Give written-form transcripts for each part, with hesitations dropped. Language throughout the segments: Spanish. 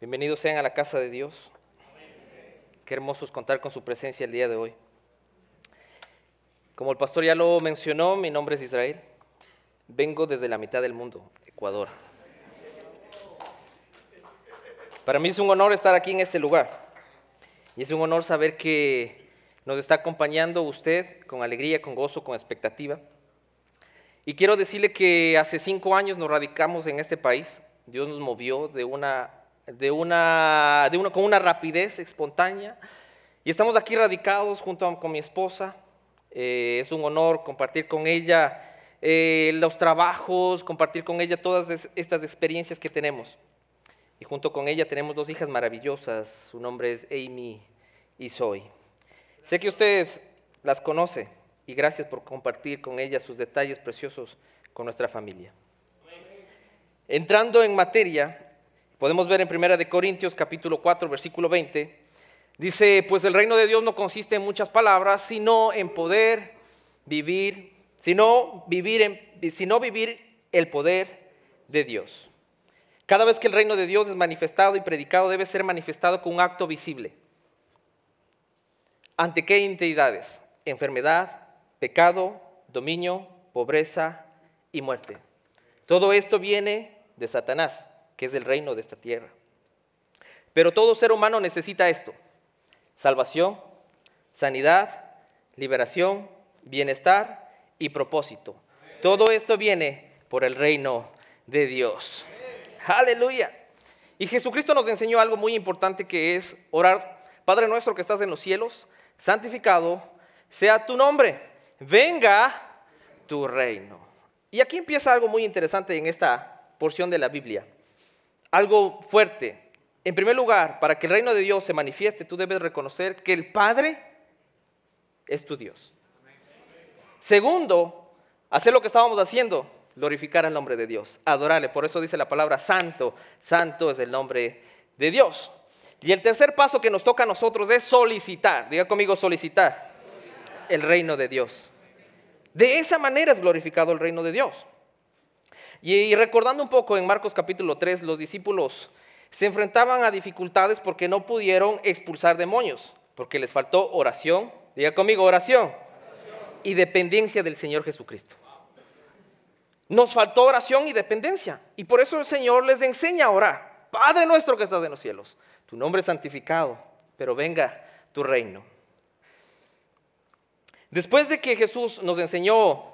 Bienvenidos sean a la casa de Dios. Qué hermoso es contar con su presencia el día de hoy. Como el pastor ya lo mencionó, mi nombre es Israel. Vengo desde la mitad del mundo, Ecuador. Para mí es un honor estar aquí en este lugar. Y es un honor saber que nos está acompañando usted con alegría, con gozo, con expectativa. Y quiero decirle que hace 5 años nos radicamos en este país. Dios nos movió con una rapidez espontánea. Y estamos aquí radicados junto con mi esposa. Es un honor compartir con ella los trabajos, compartir con ella todas estas experiencias que tenemos. Y junto con ella tenemos 2 hijas maravillosas. Su nombre es Amy y Zoe. Sé que usted las conoce y gracias por compartir con ella sus detalles preciosos con nuestra familia. Entrando en materia, podemos ver en 1 Corintios capítulo 4, versículo 20, dice, pues el reino de Dios no consiste en muchas palabras, sino en poder vivir el poder de Dios. Cada vez que el reino de Dios es manifestado y predicado, debe ser manifestado con un acto visible. ¿Ante qué entidades? Enfermedad, pecado, dominio, pobreza y muerte. Todo esto viene de Satanás, que es el reino de esta tierra. Pero todo ser humano necesita esto: salvación, sanidad, liberación, bienestar y propósito. Todo esto viene por el reino de Dios. ¡Aleluya! Y Jesucristo nos enseñó algo muy importante, que es orar: Padre nuestro que estás en los cielos, santificado sea tu nombre, venga tu reino. Y aquí empieza algo muy interesante en esta porción de la Biblia. Algo fuerte. En primer lugar, para que el reino de Dios se manifieste, tú debes reconocer que el Padre es tu Dios. Segundo, hacer lo que estábamos haciendo, glorificar el nombre de Dios, adorarle. Por eso dice la palabra santo, santo es el nombre de Dios. Y el tercer paso que nos toca a nosotros es solicitar. Diga conmigo, solicitar el reino de Dios. De esa manera es glorificado el reino de Dios. Y recordando un poco en Marcos capítulo 3, los discípulos se enfrentaban a dificultades porque no pudieron expulsar demonios, porque les faltó oración. Diga conmigo, oración. Y dependencia del Señor Jesucristo. Nos faltó oración y dependencia. Y por eso el Señor les enseña a orar. Padre nuestro que estás en los cielos, tu nombre es santificado, pero venga tu reino. Después de que Jesús nos enseñó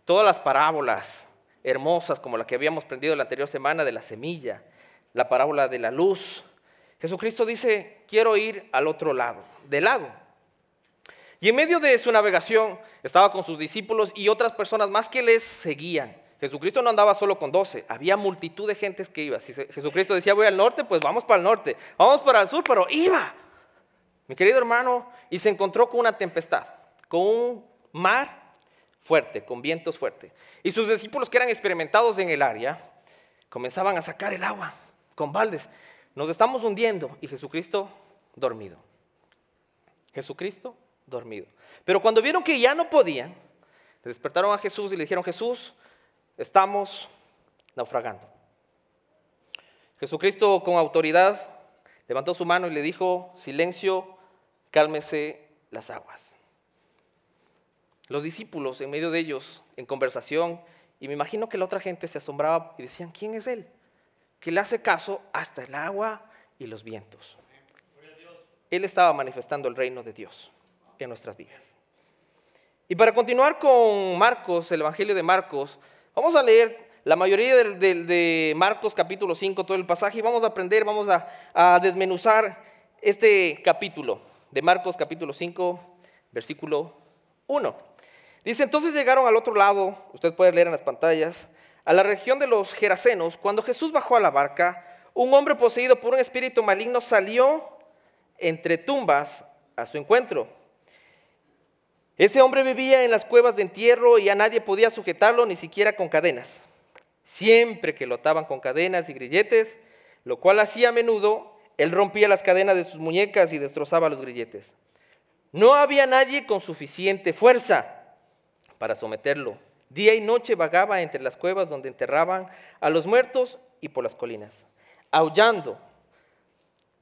todas las parábolas hermosas, como la que habíamos aprendido la anterior semana de la semilla, la parábola de la luz, Jesucristo dice, quiero ir al otro lado del lago. Y en medio de su navegación estaba con sus discípulos y otras personas más que les seguían. Jesucristo no andaba solo con 12, había multitud de gentes que iba. Si Jesucristo decía voy al norte, pues vamos para el norte, vamos para el sur, pero iba, mi querido hermano, y se encontró con una tempestad, con un mar fuerte, con vientos fuertes. Y sus discípulos, que eran experimentados en el área, comenzaban a sacar el agua con baldes. Nos estamos hundiendo y Jesucristo dormido. Jesucristo dormido. Pero cuando vieron que ya no podían, le despertaron a Jesús y le dijeron, Jesús, estamos naufragando. Jesucristo con autoridad levantó su mano y le dijo, silencio, cálmese las aguas. Los discípulos, en medio de ellos, en conversación, y me imagino que la otra gente se asombraba y decían, ¿quién es él? Que le hace caso hasta el agua y los vientos. Él estaba manifestando el reino de Dios en nuestras vidas. Y para continuar con Marcos, el Evangelio de Marcos, vamos a leer la mayoría de Marcos capítulo 5, todo el pasaje, y vamos a aprender, vamos a desmenuzar este capítulo de Marcos capítulo 5, versículo 1. Dice, entonces llegaron al otro lado, usted puede leer en las pantallas, a la región de los Gerasenos. Cuando Jesús bajó a la barca, un hombre poseído por un espíritu maligno salió entre tumbas a su encuentro. Ese hombre vivía en las cuevas de entierro y a nadie podía sujetarlo, ni siquiera con cadenas. Siempre que lo ataban con cadenas y grilletes, lo cual hacía a menudo, él rompía las cadenas de sus muñecas y destrozaba los grilletes. No había nadie con suficiente fuerza para someterlo. Día y noche vagaba entre las cuevas donde enterraban a los muertos y por las colinas, aullando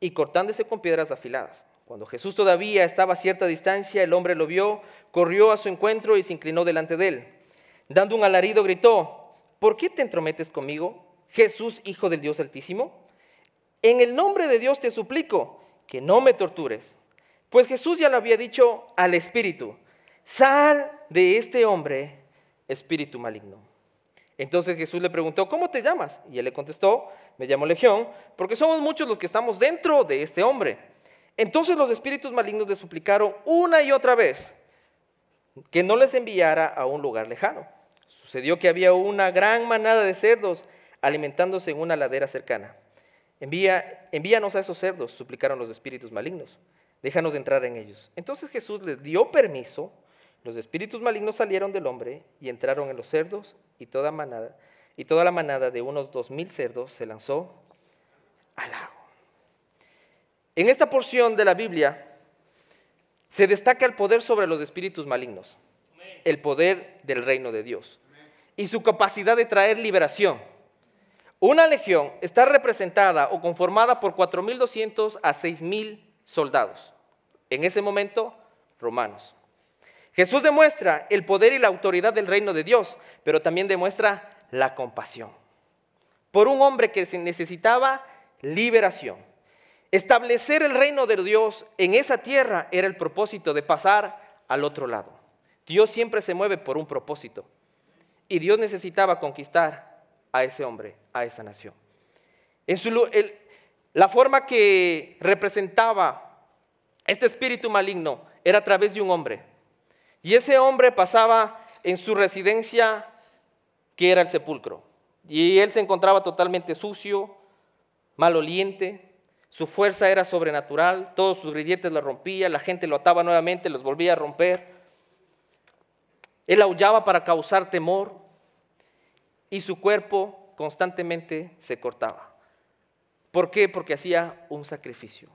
y cortándose con piedras afiladas. Cuando Jesús todavía estaba a cierta distancia, el hombre lo vio, corrió a su encuentro y se inclinó delante de él. Dando un alarido gritó: ¿por qué te entrometes conmigo, Jesús, Hijo del Dios Altísimo? En el nombre de Dios te suplico que no me tortures. Pues Jesús ya lo había dicho al espíritu: sal de este hombre, espíritu maligno. Entonces Jesús le preguntó: ¿cómo te llamas? Y él le contestó: me llamo Legión, porque somos muchos los que estamos dentro de este hombre. Entonces los espíritus malignos le suplicaron una y otra vez que no les enviara a un lugar lejano. Sucedió que había una gran manada de cerdos alimentándose en una ladera cercana. Envíanos a esos cerdos, suplicaron los espíritus malignos. Déjanos entrar en ellos. Entonces Jesús les dio permiso. Los espíritus malignos salieron del hombre y entraron en los cerdos, y toda la manada de unos 2,000 cerdos se lanzó al lago. En esta porción de la Biblia se destaca el poder sobre los espíritus malignos, el poder del reino de Dios y su capacidad de traer liberación. Una legión está representada o conformada por 4,200 a 6,000 soldados, en ese momento romanos. Jesús demuestra el poder y la autoridad del reino de Dios, pero también demuestra la compasión por un hombre que necesitaba liberación. Establecer el reino de Dios en esa tierra era el propósito de pasar al otro lado. Dios siempre se mueve por un propósito, y Dios necesitaba conquistar a ese hombre, a esa nación. La forma que representaba este espíritu maligno era a través de un hombre. Y ese hombre pasaba en su residencia, que era el sepulcro. Y él se encontraba totalmente sucio, maloliente. Su fuerza era sobrenatural. Todos sus grilletes lo rompía. La gente lo ataba nuevamente, los volvía a romper. Él aullaba para causar temor. Y su cuerpo constantemente se cortaba. ¿Por qué? Porque hacía un sacrificio.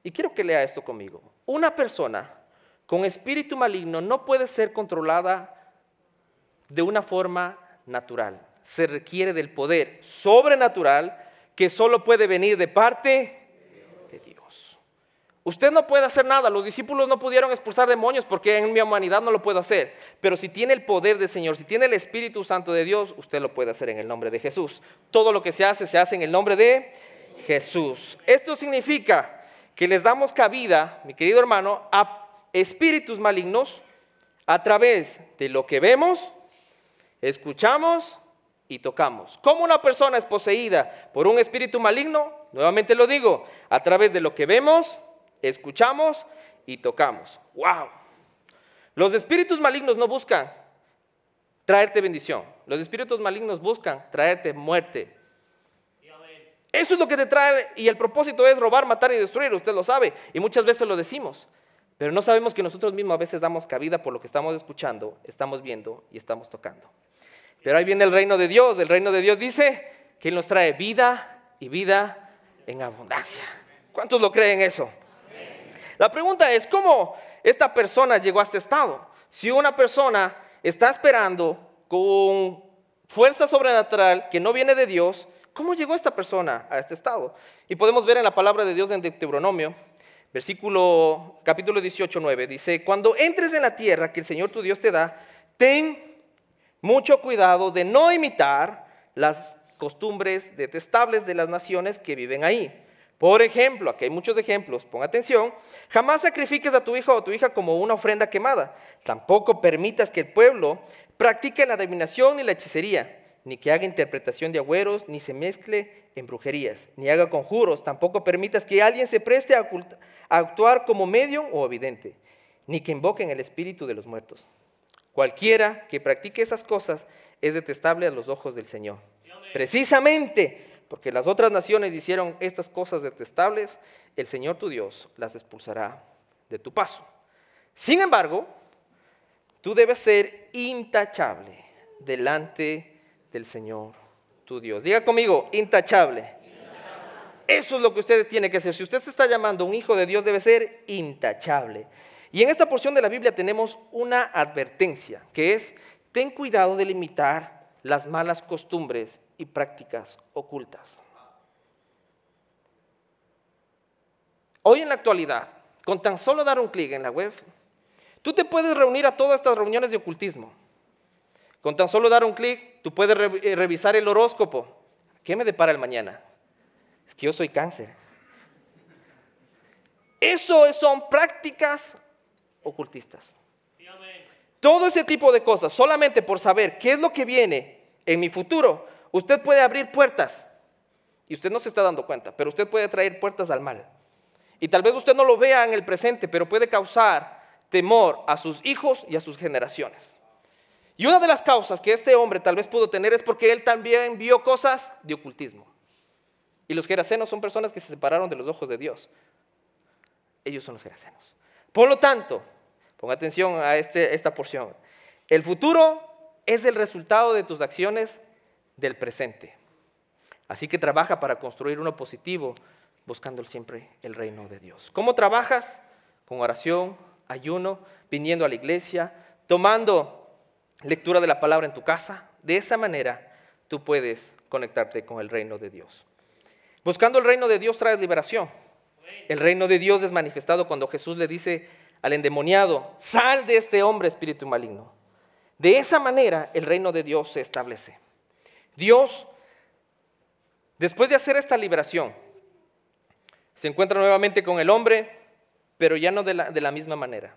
Y quiero que lea esto conmigo. Una persona con espíritu maligno no puede ser controlada de una forma natural. Se requiere del poder sobrenatural que solo puede venir de parte de Dios. Usted no puede hacer nada. Los discípulos no pudieron expulsar demonios porque en mi humanidad no lo puedo hacer. Pero si tiene el poder del Señor, si tiene el Espíritu Santo de Dios, usted lo puede hacer en el nombre de Jesús. Todo lo que se hace en el nombre de Jesús. Esto significa que les damos cabida, mi querido hermano, a espíritus malignos a través de lo que vemos, escuchamos y tocamos. ¿Cómo una persona es poseída por un espíritu maligno? Nuevamente lo digo, a través de lo que vemos, escuchamos y tocamos. ¡Wow! Los espíritus malignos no buscan traerte bendición. Los espíritus malignos buscan traerte muerte. Eso es lo que te trae, y el propósito es robar, matar y destruir. Usted lo sabe y muchas veces lo decimos. Pero no sabemos que nosotros mismos a veces damos cabida por lo que estamos escuchando, estamos viendo y estamos tocando. Pero ahí viene el reino de Dios. El reino de Dios dice que Él nos trae vida y vida en abundancia. ¿Cuántos lo creen eso? La pregunta es, ¿cómo esta persona llegó a este estado? Si una persona está esperando con fuerza sobrenatural que no viene de Dios, ¿cómo llegó esta persona a este estado? Y podemos ver en la palabra de Dios en Deuteronomio, capítulo 18, 9, dice: cuando entres en la tierra que el Señor tu Dios te da, ten mucho cuidado de no imitar las costumbres detestables de las naciones que viven ahí. Por ejemplo, aquí hay muchos ejemplos, pon atención: jamás sacrifiques a tu hijo o a tu hija como una ofrenda quemada. Tampoco permitas que el pueblo practique la adivinación ni la hechicería, ni que haga interpretación de agüeros, ni se mezcle en brujerías, ni haga conjuros. Tampoco permitas que alguien se preste a actuar como medium o evidente, ni que invoquen el espíritu de los muertos. Cualquiera que practique esas cosas es detestable a los ojos del Señor. Precisamente porque las otras naciones hicieron estas cosas detestables, el Señor tu Dios las expulsará de tu paso. Sin embargo, tú debes ser intachable delante del Señor tu Dios. Diga conmigo, intachable. Eso es lo que usted tiene que hacer. Si usted se está llamando un hijo de Dios, debe ser intachable. Y en esta porción de la Biblia tenemos una advertencia, que es: ten cuidado de limitar las malas costumbres y prácticas ocultas. Hoy en la actualidad, con tan solo dar un clic en la web, tú te puedes reunir a todas estas reuniones de ocultismo. Con tan solo dar un clic, tú puedes revisar el horóscopo. ¿Qué me depara el mañana? Es que yo soy Cáncer. Eso son prácticas ocultistas. Todo ese tipo de cosas, solamente por saber qué es lo que viene en mi futuro, usted puede abrir puertas. Y usted no se está dando cuenta, pero usted puede traer puertas al mal. Y tal vez usted no lo vea en el presente, pero puede causar temor a sus hijos y a sus generaciones. Y una de las causas que este hombre tal vez pudo tener es porque él también vio cosas de ocultismo. Y los gerasenos son personas que se separaron de los ojos de Dios. Ellos son los gerasenos. Por lo tanto, ponga atención a esta porción. El futuro es el resultado de tus acciones del presente. Así que trabaja para construir uno positivo, buscando siempre el reino de Dios. ¿Cómo trabajas? Con oración, ayuno, viniendo a la iglesia, tomando lectura de la palabra en tu casa. De esa manera tú puedes conectarte con el reino de Dios. Buscando el reino de Dios trae liberación. El reino de Dios es manifestado cuando Jesús le dice al endemoniado: sal de este hombre, espíritu maligno. De esa manera el reino de Dios se establece. Dios, después de hacer esta liberación, se encuentra nuevamente con el hombre, pero ya no de la misma manera.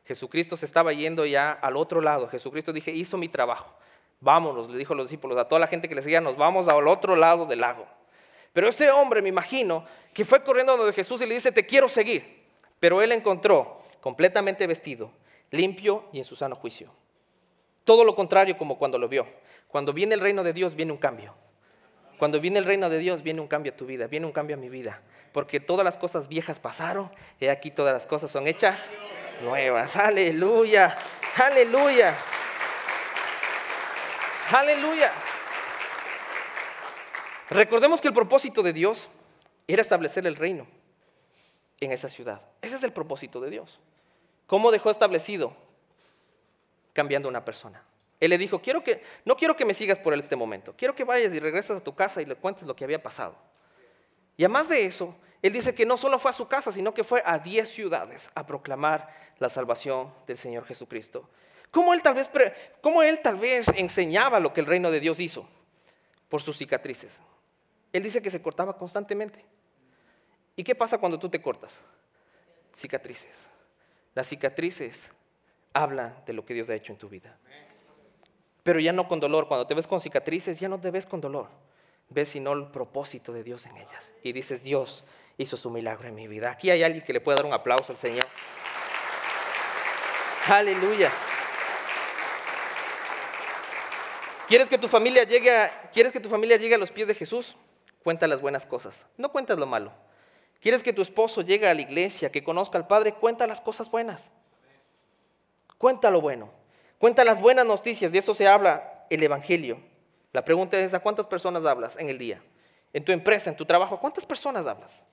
Jesucristo se estaba yendo ya al otro lado. Jesucristo hizo mi trabajo. Vámonos, le dijo a los discípulos, a toda la gente que le seguía, nos vamos al otro lado del lago. Pero este hombre, me imagino, que fue corriendo donde Jesús y le dice: te quiero seguir. Pero él encontró completamente vestido, limpio y en su sano juicio. Todo lo contrario como cuando lo vio. Cuando viene el reino de Dios, viene un cambio. Cuando viene el reino de Dios, viene un cambio a tu vida, viene un cambio a mi vida. Porque todas las cosas viejas pasaron, y aquí todas las cosas son hechas nuevas. Aleluya, aleluya, aleluya. Recordemos que el propósito de Dios era establecer el reino en esa ciudad. Ese es el propósito de Dios. ¿Cómo dejó establecido? Cambiando a una persona. Él le dijo: no quiero que me sigas por este momento. Quiero que vayas y regreses a tu casa y le cuentes lo que había pasado. Y además de eso, él dice que no solo fue a su casa, sino que fue a 10 ciudades a proclamar la salvación del Señor Jesucristo. ¿Cómo él tal vez enseñaba lo que el reino de Dios hizo? Por sus cicatrices. Él dice que se cortaba constantemente. ¿Y qué pasa cuando tú te cortas? Cicatrices. Las cicatrices hablan de lo que Dios ha hecho en tu vida. Pero ya no con dolor. Cuando te ves con cicatrices, ya no te ves con dolor. Ves sino el propósito de Dios en ellas. Y dices: Dios hizo su milagro en mi vida. Aquí hay alguien que le puede dar un aplauso al Señor. Aleluya. ¿Quieres que tu familia llegue a los pies de Jesús? Cuenta las buenas cosas, no cuentas lo malo. ¿Quieres que tu esposo llegue a la iglesia, que conozca al Padre? Cuenta las cosas buenas. Cuenta lo bueno. Cuenta las buenas noticias, de eso se habla el Evangelio. La pregunta es: ¿a cuántas personas hablas en el día? En tu empresa, en tu trabajo, ¿a cuántas personas hablas?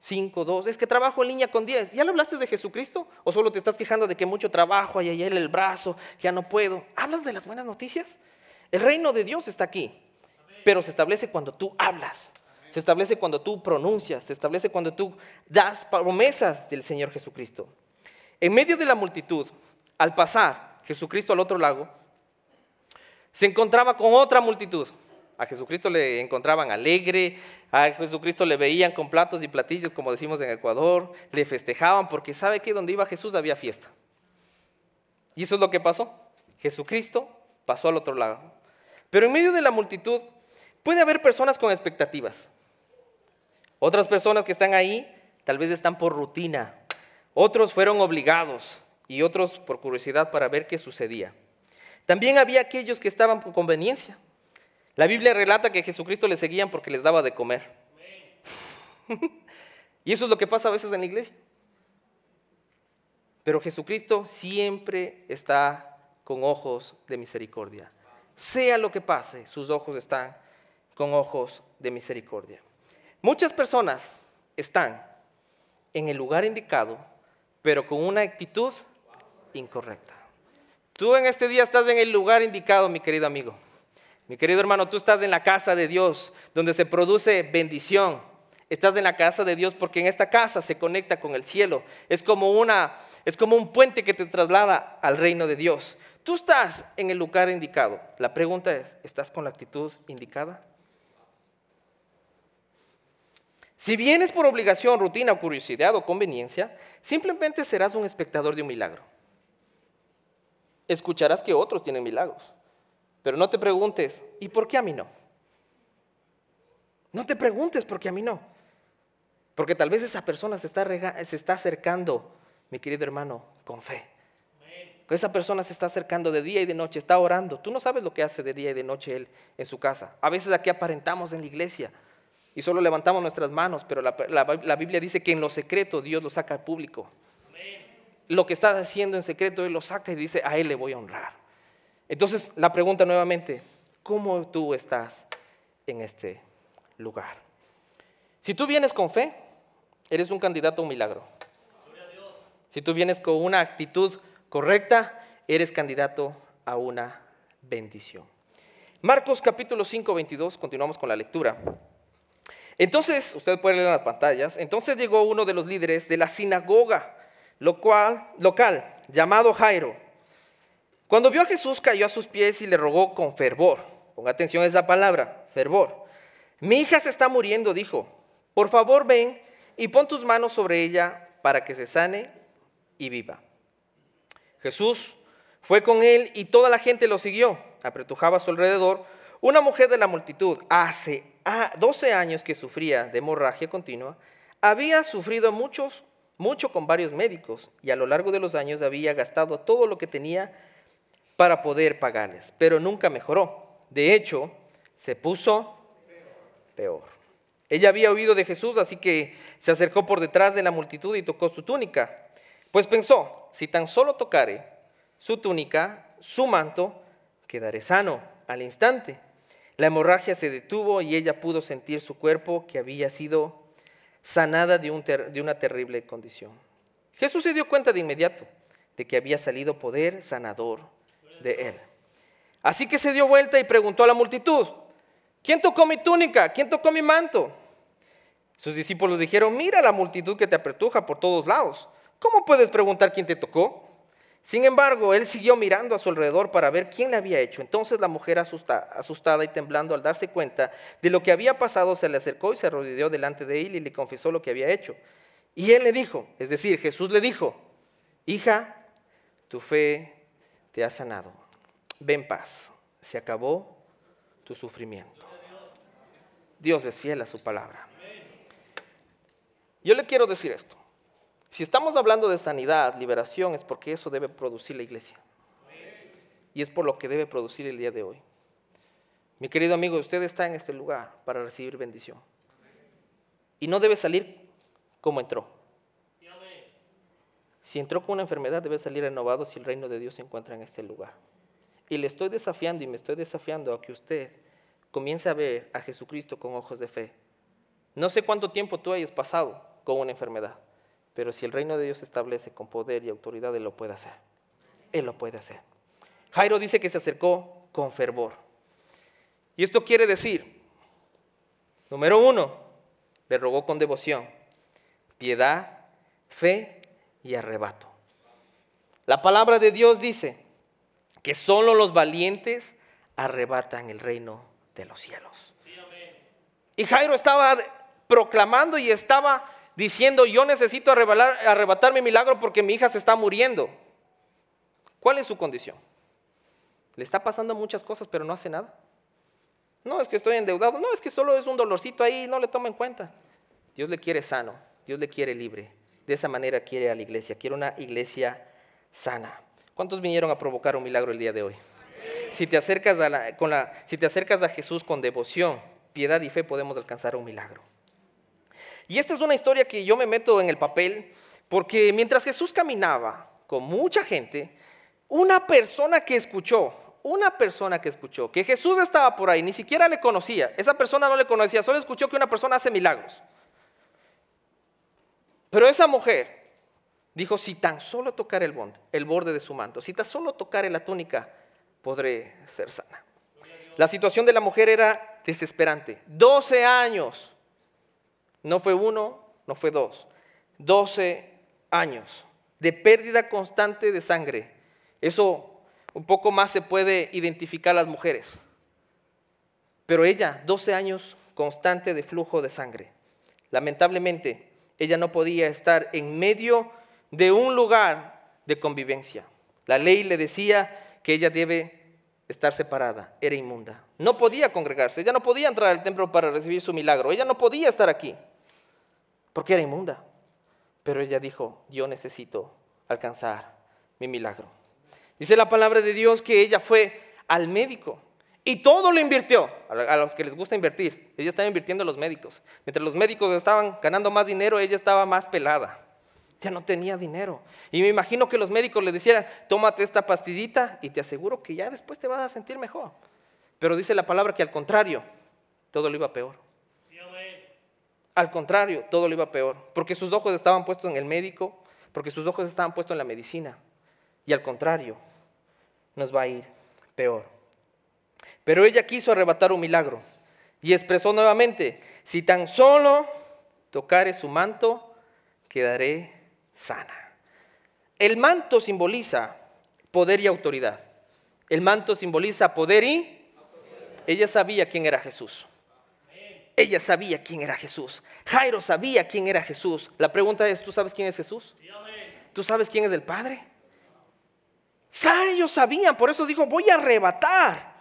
5, 2, es que trabajo en línea con 10. ¿Ya le hablaste de Jesucristo? ¿O solo te estás quejando de que mucho trabajo, ay, el brazo, que ya no puedo? ¿Hablas de las buenas noticias? El reino de Dios está aquí. Pero se establece cuando tú hablas, se establece cuando tú pronuncias, se establece cuando tú das promesas del Señor Jesucristo. En medio de la multitud, al pasar Jesucristo al otro lago, se encontraba con otra multitud. A Jesucristo le encontraban alegre, a Jesucristo le veían con platos y platillos, como decimos en Ecuador, le festejaban porque sabe que donde iba Jesús había fiesta. Y eso es lo que pasó. Jesucristo pasó al otro lado. Pero en medio de la multitud puede haber personas con expectativas. Otras personas que están ahí tal vez están por rutina. Otros fueron obligados y otros por curiosidad para ver qué sucedía. También había aquellos que estaban por conveniencia. La Biblia relata que a Jesucristo le seguían porque les daba de comer. Y eso es lo que pasa a veces en la iglesia. Pero Jesucristo siempre está con ojos de misericordia. Sea lo que pase, sus ojos están con ojos de misericordia. Muchas personas están en el lugar indicado, pero con una actitud incorrecta. Tú en este día estás en el lugar indicado, mi querido amigo. Mi querido hermano, tú estás en la casa de Dios, donde se produce bendición. Estás en la casa de Dios porque en esta casa se conecta con el cielo. Es como un puente que te traslada al reino de Dios. Tú estás en el lugar indicado. La pregunta es, ¿estás con la actitud indicada? Si vienes por obligación, rutina, curiosidad o conveniencia, simplemente serás un espectador de un milagro. Escucharás que otros tienen milagros, pero no te preguntes, ¿y por qué a mí no? No te preguntes por qué a mí no. Porque tal vez esa persona se está acercando, mi querido hermano, con fe. Esa persona se está acercando de día y de noche, está orando. Tú no sabes lo que hace de día y de noche él en su casa. A veces aquí aparentamos en la iglesia y solo levantamos nuestras manos, pero la Biblia dice que en lo secreto Dios lo saca al público. Lo que está haciendo en secreto Él lo saca y dice, a Él le voy a honrar. Entonces la pregunta nuevamente, ¿cómo tú estás en este lugar? Si tú vienes con fe, eres un candidato a un milagro. Si tú vienes con una actitud correcta, eres candidato a una bendición. Marcos capítulo 5, 22, continuamos con la lectura. Entonces, usted puede leer en las pantallas, entonces llegó uno de los líderes de la sinagoga local, llamado Jairo. Cuando vio a Jesús, cayó a sus pies y le rogó con fervor. Ponga atención a esa palabra, fervor. Mi hija se está muriendo, dijo. Por favor, ven y pon tus manos sobre ella para que se sane y viva. Jesús fue con él y toda la gente lo siguió. Apretujaba a su alrededor una mujer de la multitud. Hace 12 años que sufría de hemorragia continua. Había sufrido mucho con varios médicos y a lo largo de los años había gastado todo lo que tenía para poder pagarles, pero nunca mejoró. De hecho, se puso peor. Ella había oído de Jesús, así que se acercó por detrás de la multitud y tocó su túnica. Pues pensó, si tan solo tocare su túnica, su manto, quedaré sano al instante. La hemorragia se detuvo y ella pudo sentir su cuerpo que había sido sanada de una terrible condición. Jesús se dio cuenta de inmediato de que había salido poder sanador de él. Así que se dio vuelta y preguntó a la multitud, ¿quién tocó mi túnica? ¿Quién tocó mi manto? Sus discípulos dijeron, mira la multitud que te apretuja por todos lados. ¿Cómo puedes preguntar quién te tocó? Sin embargo, él siguió mirando a su alrededor para ver quién le había hecho. Entonces la mujer, asustada y temblando al darse cuenta de lo que había pasado, se le acercó y se arrodilló delante de él y le confesó lo que había hecho. Y él le dijo, es decir, Jesús le dijo, hija, tu fe te ha sanado. Ve en paz, se acabó tu sufrimiento. Dios es fiel a su palabra. Yo le quiero decir esto. Si estamos hablando de sanidad, liberación, es porque eso debe producir la iglesia. Y es por lo que debe producir el día de hoy. Mi querido amigo, usted está en este lugar para recibir bendición. Y no debe salir como entró. Si entró con una enfermedad, debe salir renovado si el reino de Dios se encuentra en este lugar. Y le estoy desafiando y me estoy desafiando a que usted comience a ver a Jesucristo con ojos de fe. No sé cuánto tiempo tú hayas pasado con una enfermedad. Pero si el reino de Dios se establece con poder y autoridad, Él lo puede hacer. Él lo puede hacer. Jairo dice que se acercó con fervor. Y esto quiere decir, número 1, le rogó con devoción, piedad, fe y arrebato. La palabra de Dios dice que solo los valientes arrebatan el reino de los cielos. Y Jairo estaba proclamando y estaba diciendo, yo necesito arrebatar mi milagro porque mi hija se está muriendo. ¿Cuál es su condición? Le está pasando muchas cosas, pero no hace nada. No, es que estoy endeudado. No, es que solo es un dolorcito ahí, no le toma en cuenta. Dios le quiere sano, Dios le quiere libre. De esa manera quiere a la iglesia, quiere una iglesia sana. ¿Cuántos vinieron a provocar un milagro el día de hoy? Si te acercas a Jesús con devoción, piedad y fe, podemos alcanzar un milagro. Y esta es una historia que yo me meto en el papel porque mientras Jesús caminaba con mucha gente, una persona que escuchó que Jesús estaba por ahí, ni siquiera le conocía, esa persona no le conocía, solo escuchó que una persona hace milagros. Pero esa mujer dijo, si tan solo tocar el borde de su manto, si tan solo tocar la túnica, podré ser sana. La situación de la mujer era desesperante. 12 años No fue 1, no fue 2. 12 años de pérdida constante de sangre. Eso un poco más se puede identificar a las mujeres. Pero ella, 12 años constante de flujo de sangre. Lamentablemente, ella no podía estar en medio de un lugar de convivencia. La ley le decía que ella debe estar separada, era inmunda. No podía congregarse, ella no podía entrar al templo para recibir su milagro. Ella no podía estar aquí porque era inmunda. Pero ella dijo, yo necesito alcanzar mi milagro. Dice la palabra de Dios que ella fue al médico y todo lo invirtió. A los que les gusta invertir, ella estaba invirtiendo en los médicos. Mientras los médicos estaban ganando más dinero, ella estaba más pelada. Ya no tenía dinero. Y me imagino que los médicos le decían, tómate esta pastillita y te aseguro que ya después te vas a sentir mejor. Pero dice la palabra que al contrario, todo le iba peor. Al contrario, todo le iba peor. Porque sus ojos estaban puestos en el médico, porque sus ojos estaban puestos en la medicina. Y al contrario, nos va a ir peor. Pero ella quiso arrebatar un milagro y expresó nuevamente, si tan solo tocare su manto, quedaré sana. El manto simboliza poder y autoridad. El manto simboliza poder y autoridad. Ella sabía quién era Jesús. Ella sabía quién era Jesús. Jairo sabía quién era Jesús. La pregunta es, ¿tú sabes quién es Jesús? ¿Tú sabes quién es el Padre? Ellos sabían, por eso dijo, voy a arrebatar.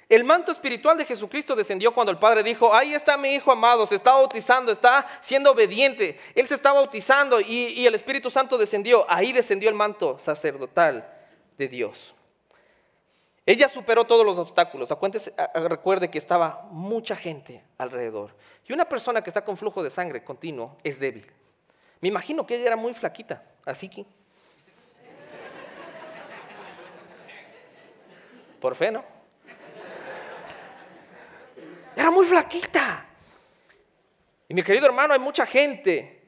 El manto espiritual de Jesucristo descendió cuando el Padre dijo, ahí está mi Hijo amado, se está bautizando, está siendo obediente. Él se está bautizando y el Espíritu Santo descendió. Ahí descendió el manto sacerdotal de Dios. Ella superó todos los obstáculos. Recuerde que estaba mucha gente alrededor. Y una persona que está con flujo de sangre continuo es débil. Me imagino que ella era muy flaquita, así que. Por fe, ¿no? Era muy flaquita. Y mi querido hermano, hay mucha gente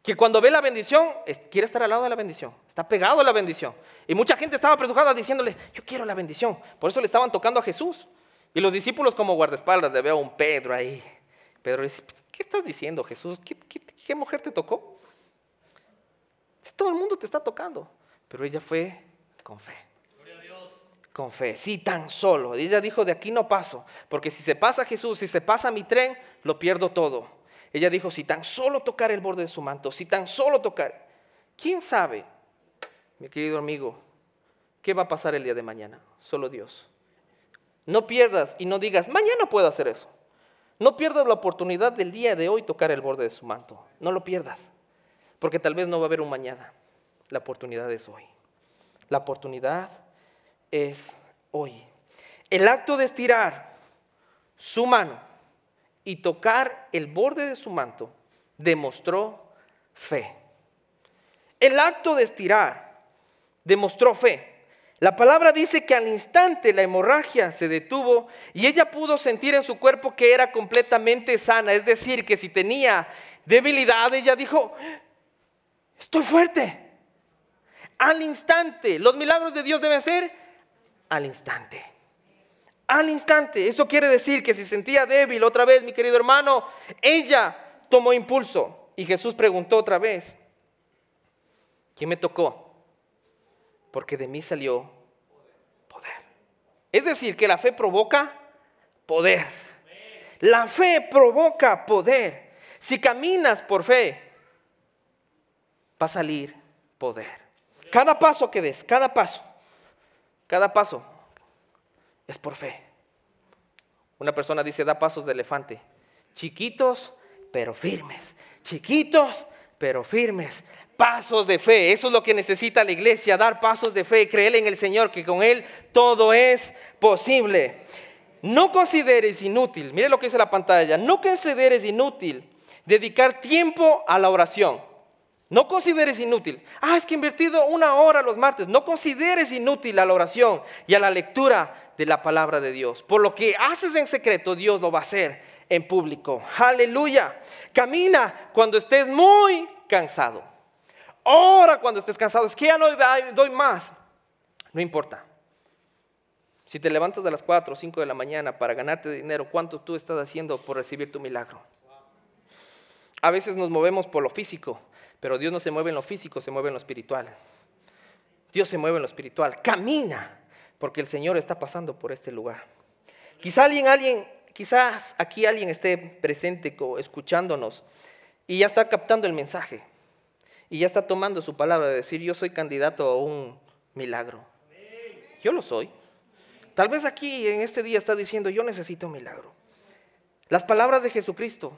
que cuando ve la bendición, quiere estar al lado de la bendición. Está pegado a la bendición. Y mucha gente estaba predujada diciéndole, yo quiero la bendición. Por eso le estaban tocando a Jesús. Y los discípulos como guardaespaldas, le veo a un Pedro ahí. Pedro dice, ¿qué estás diciendo, Jesús? ¿Qué mujer te tocó? Si todo el mundo te está tocando. Pero ella fue con fe. Con fe, sí, tan solo. Ella dijo, de aquí no paso, porque si se pasa Jesús, si se pasa mi tren, lo pierdo todo. Ella dijo, si tan solo tocar el borde de su manto, si tan solo tocar. ¿Quién sabe, mi querido amigo, qué va a pasar el día de mañana? Solo Dios. No pierdas y no digas, mañana puedo hacer eso. No pierdas la oportunidad del día de hoy tocar el borde de su manto. No lo pierdas, porque tal vez no va a haber un mañana. La oportunidad es hoy. La oportunidad es hoy. El acto de estirar su mano y tocar el borde de su manto demostró fe. El acto de estirar demostró fe. La palabra dice que al instante la hemorragia se detuvo y ella pudo sentir en su cuerpo que era completamente sana. Es decir, que si tenía debilidad, ella dijo, estoy fuerte. Al instante, los milagros de Dios deben ser al instante. Al instante. Eso quiere decir que si sentía débil otra vez, mi querido hermano, ella tomó impulso. Y Jesús preguntó otra vez, ¿quién me tocó? Porque de mí salió poder. Es decir, que la fe provoca poder. La fe provoca poder. Si caminas por fe, va a salir poder. Cada paso que des, cada paso es por fe. Una persona dice, da pasos de elefante. Chiquitos, pero firmes. Chiquitos, pero firmes. Pasos de fe. Eso es lo que necesita la iglesia, dar pasos de fe. Creer en el Señor, que con Él todo es posible. No consideres inútil, mire lo que dice la pantalla, no consideres inútil dedicar tiempo a la oración. No consideres inútil. Es que he invertido 1 hora los martes. No consideres inútil a la oración y a la lectura de la palabra de Dios. Por lo que haces en secreto, Dios lo va a hacer en público. Aleluya. Camina cuando estés muy cansado. Ora cuando estés cansado. Es que ya no doy más. No importa. Si te levantas a las 4 o 5 de la mañana para ganarte dinero, ¿cuánto tú estás haciendo por recibir tu milagro? A veces nos movemos por lo físico, pero Dios no se mueve en lo físico, se mueve en lo espiritual. Dios se mueve en lo espiritual. Camina, porque el Señor está pasando por este lugar. Quizás aquí alguien esté presente escuchándonos y ya está captando el mensaje. Y ya está tomando su palabra de decir, yo soy candidato a un milagro. Yo lo soy. Tal vez aquí en este día está diciendo, yo necesito un milagro. Las palabras de Jesucristo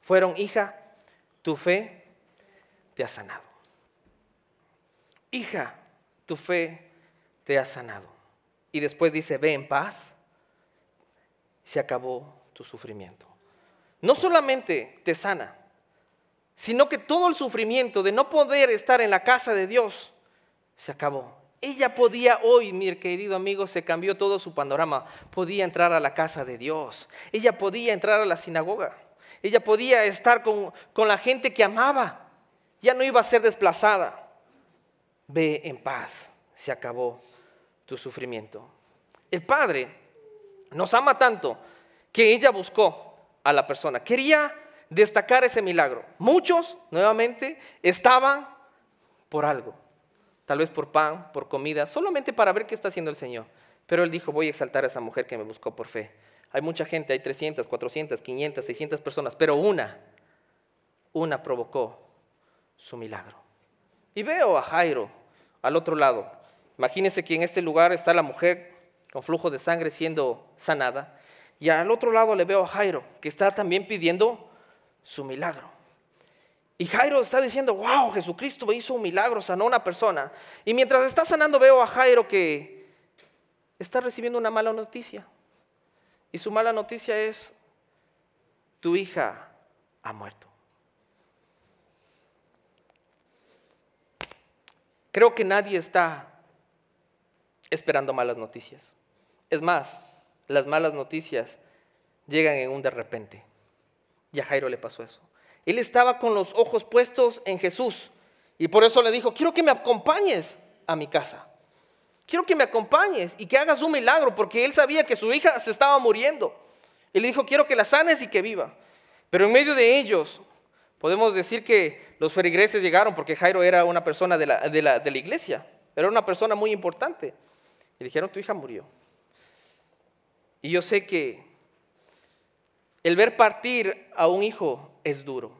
fueron, hija, tu fe te ha sanado. Hija, tu fe te ha sanado. Y después dice, ve en paz, se acabó tu sufrimiento. No solamente te sana, sino que todo el sufrimiento de no poder estar en la casa de Dios se acabó. Ella podía hoy, mi querido amigo, se cambió todo su panorama. Podía entrar a la casa de Dios. Ella podía entrar a la sinagoga. Ella podía estar con la gente que amaba. Ya no iba a ser desplazada. Ve en paz, se acabó tu sufrimiento. El Padre nos ama tanto que ella buscó a la persona. Quería destacar ese milagro. Muchos, nuevamente, estaban por algo. Tal vez por pan, por comida, solamente para ver qué está haciendo el Señor. Pero Él dijo, voy a exaltar a esa mujer que me buscó por fe. Hay mucha gente, hay 300, 400, 500, 600 personas, pero una provocó su milagro. Y veo a Jairo al otro lado. Imagínense que en este lugar está la mujer con flujo de sangre siendo sanada. Y al otro lado le veo a Jairo, que está también pidiendo su milagro. Y Jairo está diciendo, wow, Jesucristo hizo un milagro, sanó a una persona. Y mientras está sanando veo a Jairo que está recibiendo una mala noticia. Y su mala noticia es, tu hija ha muerto. Creo que nadie está esperando malas noticias. Es más, las malas noticias llegan en un de repente. Y a Jairo le pasó eso. Él estaba con los ojos puestos en Jesús. Y por eso le dijo, quiero que me acompañes a mi casa. Quiero que me acompañes y que hagas un milagro, porque él sabía que su hija se estaba muriendo. Y le dijo, quiero que la sanes y que viva. Pero en medio de ellos, podemos decir que los feligreses llegaron, porque Jairo era una persona de la iglesia. Era una persona muy importante. Y dijeron, tu hija murió. Y yo sé que el ver partir a un hijo es duro.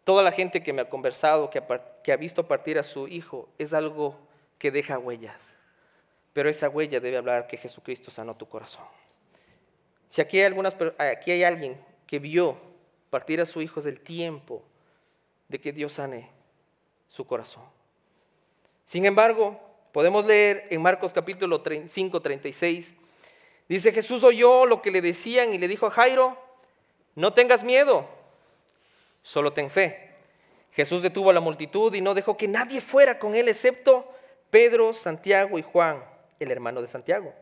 Toda la gente que me ha conversado, que ha visto partir a su hijo, es algo que deja huellas. Pero esa huella debe hablar que Jesucristo sanó tu corazón. Si aquí hay alguien que vio partir a su hijo, es el tiempo de que Dios sane su corazón. Sin embargo, podemos leer en Marcos capítulo 5, 36, dice, Jesús oyó lo que le decían y le dijo a Jairo, no tengas miedo, solo ten fe. Jesús detuvo a la multitud y no dejó que nadie fuera con él, excepto Pedro, Santiago y Juan, el hermano de Santiago.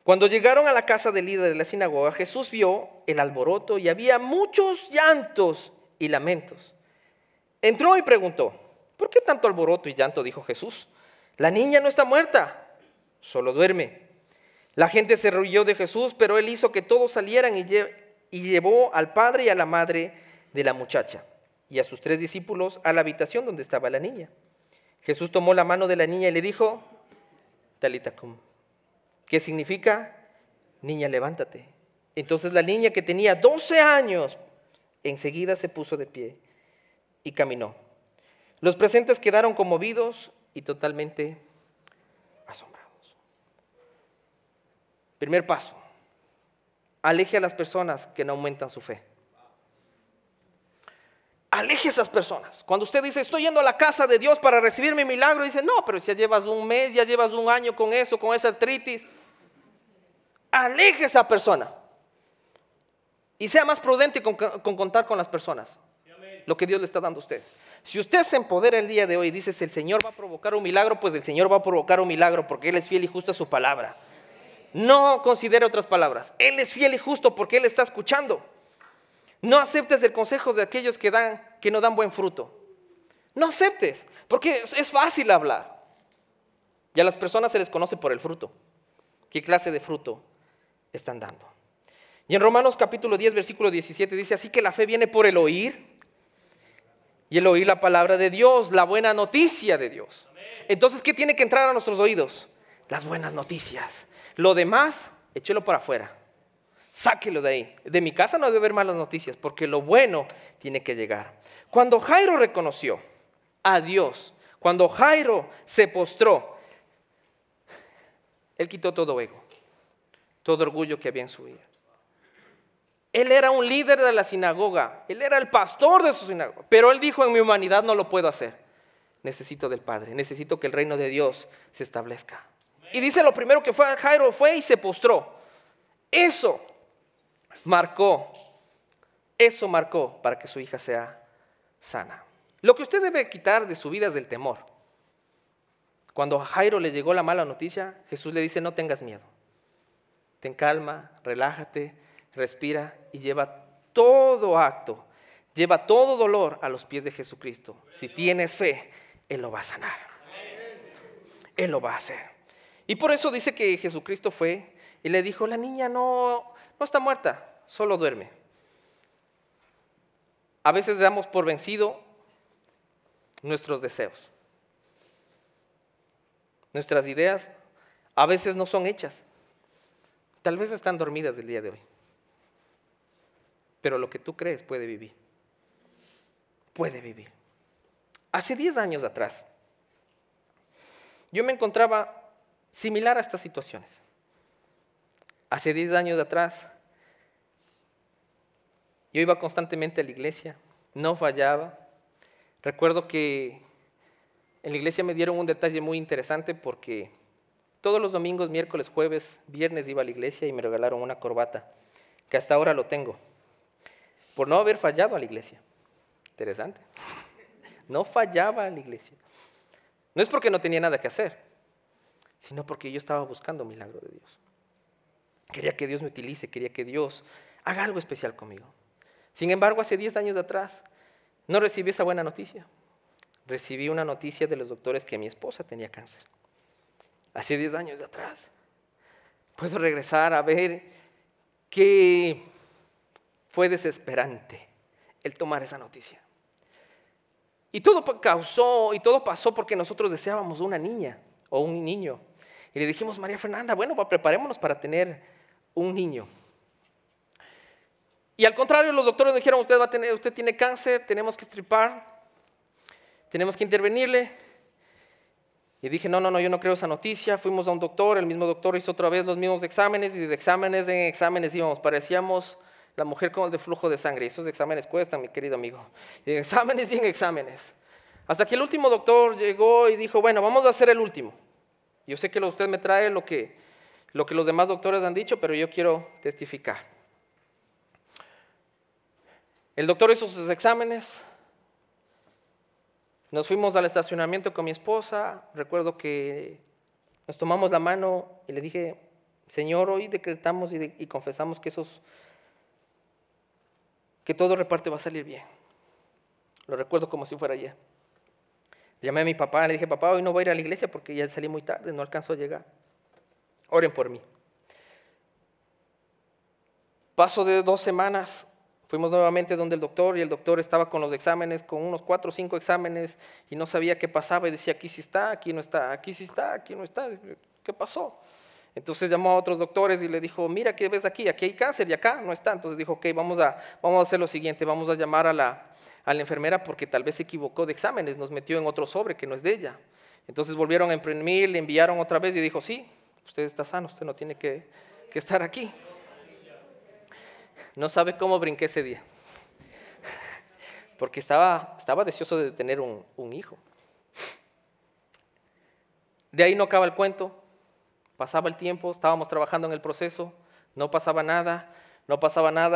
Cuando llegaron a la casa del líder de la sinagoga, Jesús vio el alboroto y había muchos llantos y lamentos. Entró y preguntó, ¿por qué tanto alboroto y llanto? Dijo Jesús. La niña no está muerta, solo duerme. La gente se rió de Jesús, pero él hizo que todos salieran y llevó al padre y a la madre de la muchacha y a sus 3 discípulos a la habitación donde estaba la niña. Jesús tomó la mano de la niña y le dijo, Talita cum, ¿qué significa? Niña, levántate. Entonces la niña, que tenía 12 años, enseguida se puso de pie y caminó. Los presentes quedaron conmovidos y totalmente asombrados. Primer paso, aleje a las personas que no aumentan su fe. Aleje a esas personas. Cuando usted dice, estoy yendo a la casa de Dios para recibir mi milagro, dice, no, pero si ya llevas un mes, ya llevas un año con eso, con esa artritis. Aleje a esa persona. Y sea más prudente con contar con las personas. Lo que Dios le está dando a usted. Si usted se empodera el día de hoy y dice, el Señor va a provocar un milagro, pues el Señor va a provocar un milagro, porque Él es fiel y justo a su palabra. No considere otras palabras. Él es fiel y justo porque Él está escuchando. No aceptes el consejo de aquellos que no dan buen fruto. No aceptes, porque es fácil hablar. Y a las personas se les conoce por el fruto. ¿Qué clase de fruto están dando? Y en Romanos capítulo 10, versículo 17 dice, así que la fe viene por el oír, y el oír la palabra de Dios, la buena noticia de Dios. Entonces, ¿qué tiene que entrar a nuestros oídos? Las buenas noticias. Lo demás, échelo para afuera. Sáquelo de ahí. De mi casa no debe haber malas noticias, porque lo bueno tiene que llegar. Cuando Jairo reconoció a Dios, cuando Jairo se postró, él quitó todo ego, todo orgullo que había en su vida. Él era un líder de la sinagoga, él era el pastor de su sinagoga, pero él dijo, en mi humanidad no lo puedo hacer. Necesito del Padre, necesito que el reino de Dios se establezca. Y dice, lo primero que fue Jairo fue y se postró. Eso marcó para que su hija sea sana. Lo que usted debe quitar de su vida es el temor. Cuando a Jairo le llegó la mala noticia, Jesús le dice, no tengas miedo. Ten calma, relájate, respira y lleva todo acto, lleva todo dolor a los pies de Jesucristo. Si tienes fe, Él lo va a sanar. Él lo va a hacer. Y por eso dice que Jesucristo fue y le dijo, la niña no está muerta, solo duerme. A veces damos por vencido nuestros deseos. Nuestras ideas a veces no son hechas. Tal vez están dormidas el día de hoy. Pero lo que tú crees puede vivir. Puede vivir. Hace 10 años atrás, yo me encontraba similar a estas situaciones. Hace 10 años atrás, yo iba constantemente a la iglesia, no fallaba. Recuerdo que en la iglesia me dieron un detalle muy interesante porque todos los domingos, miércoles, jueves, viernes iba a la iglesia y me regalaron una corbata, que hasta ahora lo tengo, por no haber fallado a la iglesia. Interesante. No fallaba a la iglesia. No es porque no tenía nada que hacer, sino porque yo estaba buscando un milagro de Dios. Quería que Dios me utilice, quería que Dios haga algo especial conmigo. Sin embargo, hace 10 años atrás, no recibí esa buena noticia. Recibí una noticia de los doctores que mi esposa tenía cáncer. Hace 10 años atrás. Puedo regresar a ver que fue desesperante el tomar esa noticia. Y todo pasó porque nosotros deseábamos una niña o un niño. Y le dijimos, María Fernanda, bueno, preparémonos para tener un niño. Y al contrario, los doctores dijeron, usted tiene cáncer, tenemos que estripar, tenemos que intervenirle. Y dije, no, yo no creo esa noticia. Fuimos a un doctor, el mismo doctor hizo otra vez los mismos exámenes, y de exámenes en exámenes íbamos, parecíamos la mujer con el de flujo de sangre. Y esos exámenes cuestan, mi querido amigo. Y en exámenes y en exámenes. Hasta que el último doctor llegó y dijo, bueno, vamos a hacer el último. Yo sé que usted me trae lo que los demás doctores han dicho, pero yo quiero testificar. El doctor hizo sus exámenes. Nos fuimos al estacionamiento con mi esposa. Recuerdo que nos tomamos la mano y le dije, Señor, hoy decretamos y confesamos que todo reparte va a salir bien. Lo recuerdo como si fuera ayer. Llamé a mi papá, le dije, papá, hoy no voy a ir a la iglesia porque ya salí muy tarde, no alcanzó a llegar. Oren por mí. Paso de 2 semanas, fuimos nuevamente donde el doctor, y el doctor estaba con los exámenes, con unos 4 o 5 exámenes, y no sabía qué pasaba, y decía, aquí sí está, aquí no está, aquí sí está, aquí no está. ¿Qué pasó? Entonces llamó a otros doctores y le dijo, mira, ¿qué ves aquí? Aquí hay cáncer y acá no está. Entonces dijo, ok, vamos a hacer lo siguiente, vamos a llamar a la enfermera porque tal vez se equivocó de exámenes, nos metió en otro sobre que no es de ella. Entonces volvieron a imprimir, le enviaron otra vez y dijo, sí, usted está sano, usted no tiene que estar aquí. No sabe cómo brinqué ese día, porque estaba deseoso de tener un hijo. De ahí no acaba el cuento. Pasaba el tiempo, estábamos trabajando en el proceso, no pasaba nada,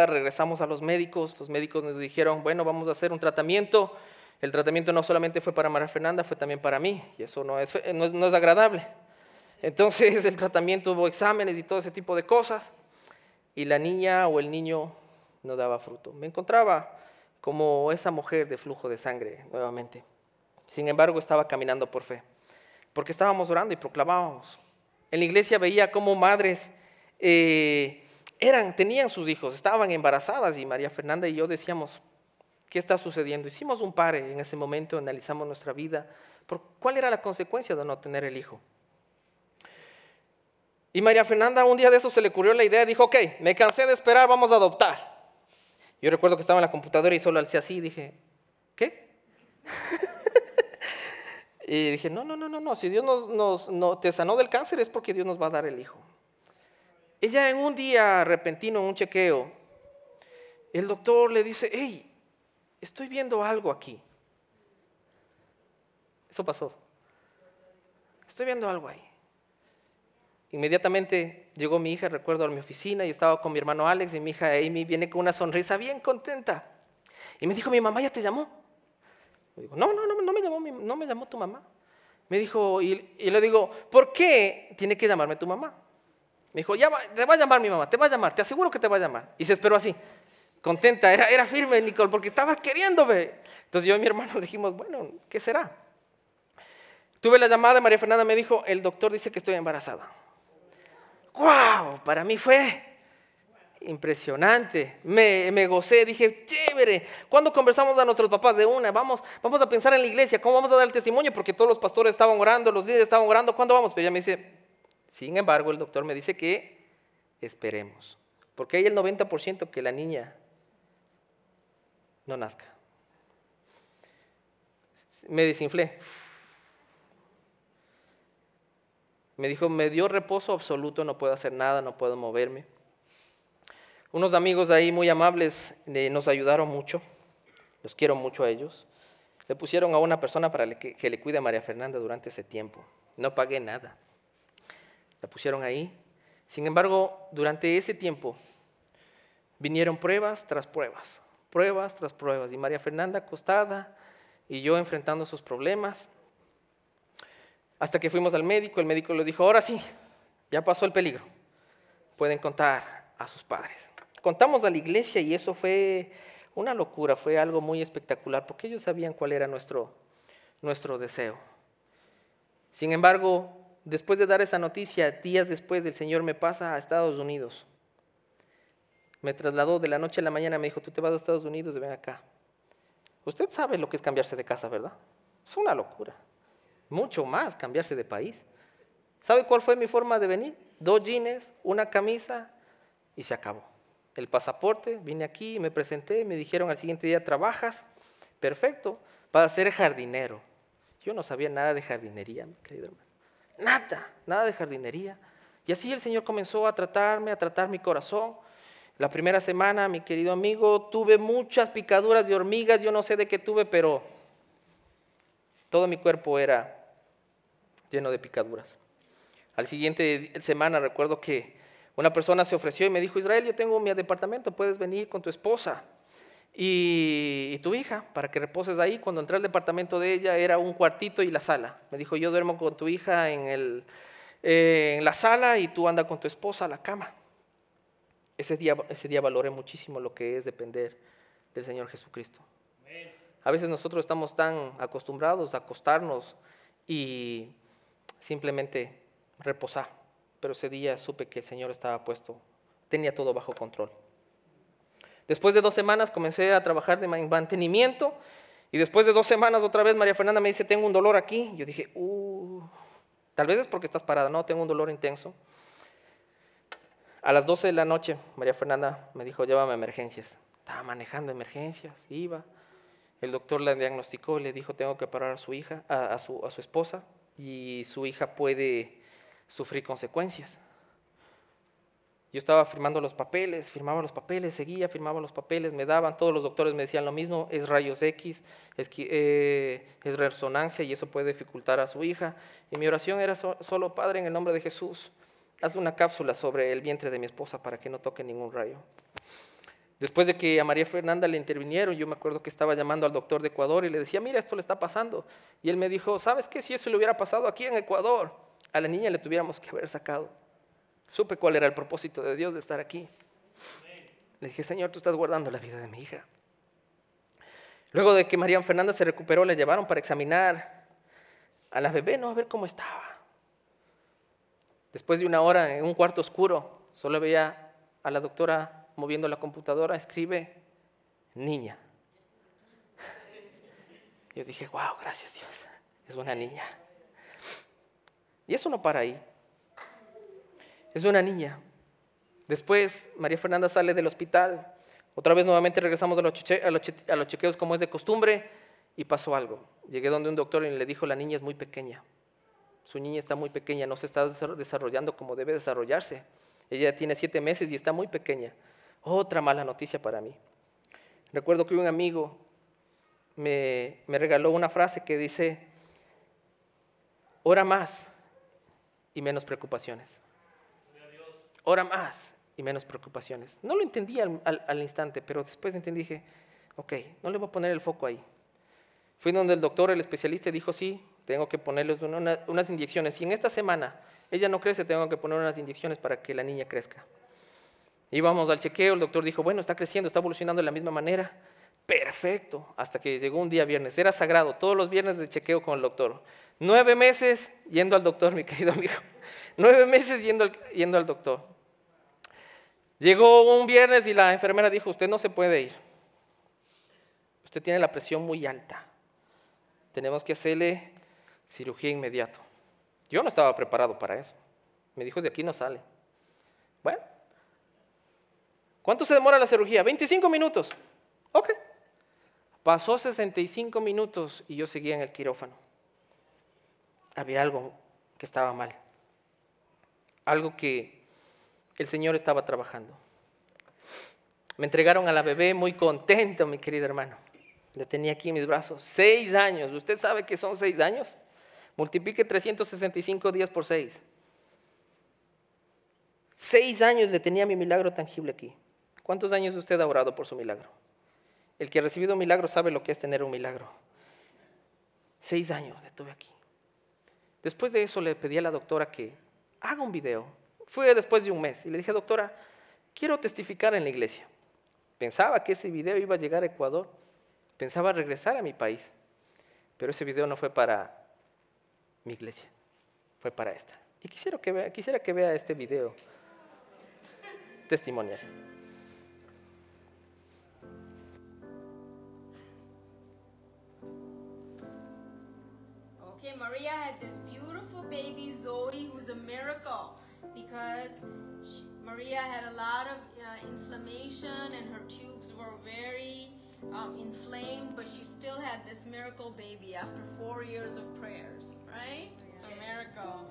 regresamos a los médicos nos dijeron, bueno, vamos a hacer un tratamiento. El tratamiento no solamente fue para María Fernanda, fue también para mí, y eso no es agradable. Entonces el tratamiento, hubo exámenes y todo ese tipo de cosas, y la niña o el niño no daba fruto. Me encontraba como esa mujer de flujo de sangre nuevamente. Sin embargo, estaba caminando por fe, porque estábamos orando y proclamábamos. En la iglesia veía cómo madres tenían sus hijos, estaban embarazadas y María Fernanda y yo decíamos, ¿qué está sucediendo? Hicimos un pare en ese momento, analizamos nuestra vida, ¿cuál era la consecuencia de no tener el hijo? Y María Fernanda un día de eso se le ocurrió la idea, dijo, ok, me cansé de esperar, vamos a adoptar. Yo recuerdo que estaba en la computadora y solo alcé así y dije, ¿qué? Y dije, no, si Dios te sanó del cáncer es porque Dios nos va a dar el hijo. Ella en un día repentino, en un chequeo, el doctor le dice, hey, estoy viendo algo aquí. Eso pasó. Estoy viendo algo ahí. Inmediatamente llegó mi hija, recuerdo, a mi oficina, y estaba con mi hermano Alex y mi hija Amy viene con una sonrisa bien contenta. Y me dijo, ¿mi mamá ya te llamó? Le digo, no me llamó tu mamá. Me dijo, y le digo, ¿por qué tiene que llamarme tu mamá? Me dijo, te va a llamar mi mamá, te va a llamar, te aseguro que te va a llamar. Y se esperó así, contenta, era firme, Nicole, porque estaba queriéndome. Entonces yo y mi hermano dijimos, bueno, ¿qué será? Tuve la llamada de María Fernanda, me dijo, el doctor dice que estoy embarazada. ¡Wow! Para mí fue impresionante, me gocé, dije, chévere. Cuando conversamos a nuestros papás de una, vamos a pensar en la iglesia, ¿cómo vamos a dar el testimonio? Porque todos los pastores estaban orando, los líderes estaban orando, ¿cuándo vamos? Pero ella me dice, sin embargo, el doctor me dice que esperemos, porque hay el 90% que la niña no nazca. Me desinflé. Me dijo, me dio reposo absoluto, no puedo hacer nada, no puedo moverme. Unos amigos ahí muy amables nos ayudaron mucho, los quiero mucho a ellos. Le pusieron a una persona para que le cuide a María Fernanda durante ese tiempo. No pagué nada. La pusieron ahí. Sin embargo, durante ese tiempo vinieron pruebas tras pruebas, pruebas tras pruebas. Y María Fernanda acostada y yo enfrentando esos problemas. Hasta que fuimos al médico, el médico le dijo, ahora sí, ya pasó el peligro. Pueden contar a sus padres. Contamos a la iglesia y eso fue una locura, fue algo muy espectacular, porque ellos sabían cuál era nuestro deseo. Sin embargo, después de dar esa noticia, días después el Señor me pasa a Estados Unidos. Me trasladó de la noche a la mañana, me dijo, tú te vas a Estados Unidos, ven acá. Usted sabe lo que es cambiarse de casa, ¿verdad? Es una locura. Mucho más cambiarse de país. ¿Sabe cuál fue mi forma de venir? 2 jeans, una camisa y se acabó. El pasaporte, vine aquí, me presenté, me dijeron al siguiente día, ¿trabajas? Perfecto, vas a ser jardinero. Yo no sabía nada de jardinería, mi querido hermano. Nada de jardinería. Y así el Señor comenzó a tratarme, a tratar mi corazón. La primera semana, mi querido amigo, tuve muchas picaduras de hormigas, yo no sé de qué tuve, pero todo mi cuerpo era lleno de picaduras. Al siguiente semana recuerdo que una persona se ofreció y me dijo, Israel, yo tengo mi departamento, puedes venir con tu esposa y tu hija para que reposes ahí. Cuando entré al departamento de ella era un cuartito y la sala. Me dijo, yo duermo con tu hija en la sala y tú anda con tu esposa a la cama. Ese día valoré muchísimo lo que es depender del Señor Jesucristo. A veces nosotros estamos tan acostumbrados a acostarnos y simplemente reposar, pero ese día supe que el Señor estaba puesto, tenía todo bajo control. Después de 2 semanas comencé a trabajar de mantenimiento y después de 2 semanas otra vez María Fernanda me dice, tengo un dolor aquí. Yo dije, tal vez es porque estás parada, no, tengo un dolor intenso. A las 12 de la noche María Fernanda me dijo, llévame a emergencias. Estaba manejando emergencias, iba. El doctor la diagnosticó y le dijo, tengo que parar a su hija, a su esposa, y su hija puede sufrir consecuencias. Yo estaba firmaba los papeles, seguía, firmaba los papeles, me daban, todos los doctores me decían lo mismo, es rayos X, es resonancia y eso puede dificultar a su hija. Y mi oración era solo, Padre, en el nombre de Jesús, haz una cápsula sobre el vientre de mi esposa para que no toque ningún rayo. Después de que a María Fernanda le intervinieron, yo me acuerdo que estaba llamando al doctor de Ecuador y le decía, mira, esto le está pasando. Y él me dijo, ¿sabes qué? Si eso le hubiera pasado aquí en Ecuador, a la niña le tuviéramos que haber sacado. Supe cuál era el propósito de Dios de estar aquí. Le dije, Señor, tú estás guardando la vida de mi hija. Luego de que María Fernanda se recuperó, le llevaron para examinar a la bebé, a ver cómo estaba. Después de 1 hora en un cuarto oscuro, solo veía a la doctora moviendo la computadora, escribe niña. Yo dije, wow, gracias Dios, es una niña. Y eso no para ahí. Es una niña. Después María Fernanda sale del hospital. Otra vez nuevamente regresamos a los chequeos como es de costumbre y pasó algo. Llegué donde un doctor y le dijo, la niña es muy pequeña. Su niña está muy pequeña, no se está desarrollando como debe desarrollarse. Ella tiene 7 meses y está muy pequeña. Otra mala noticia para mí. Recuerdo que un amigo me regaló una frase que dice, ora más y menos preocupaciones. Ora más y menos preocupaciones. No lo entendí al instante, pero después entendí, dije, ok, no le voy a poner el foco ahí. Fui donde el doctor, el especialista, dijo, sí, tengo que ponerle unas inyecciones. Si en esta semana ella no crece, tengo que poner unas inyecciones para que la niña crezca. Íbamos al chequeo, el doctor dijo, bueno, está creciendo, está evolucionando de la misma manera. Perfecto, hasta que llegó un día viernes, era sagrado, todos los viernes de chequeo con el doctor. 9 meses yendo al doctor, mi querido amigo. 9 meses yendo al doctor. Llegó un viernes y la enfermera dijo, usted no se puede ir. Usted tiene la presión muy alta. Tenemos que hacerle cirugía inmediato. Yo no estaba preparado para eso. Me dijo, de aquí no sale. Bueno, ¿cuánto se demora la cirugía? 25 minutos. Ok. Pasó 65 minutos y yo seguía en el quirófano. Había algo que estaba mal. Algo que el Señor estaba trabajando. Me entregaron a la bebé muy contento, mi querido hermano. La tenía aquí en mis brazos. 6 años. ¿Usted sabe qué son 6 años? Multiplique 365 días por 6. 6 años le tenía mi milagro tangible aquí. ¿Cuántos años usted ha orado por su milagro? El que ha recibido un milagro sabe lo que es tener un milagro. 6 años le tuve aquí. Después de eso le pedí a la doctora que haga un video. Fue después de un mes y le dije, doctora, quiero testificar en la iglesia. Pensaba que ese video iba a llegar a Ecuador. Pensaba regresar a mi país. Pero ese video no fue para mi iglesia, fue para esta. Y quisiera que vea este video testimonial. Okay, Maria had this beautiful baby Zoe, who's a miracle because Maria had a lot of inflammation and her tubes were very inflamed, but she still had this miracle baby after 4 years of prayers, right? It's a miracle.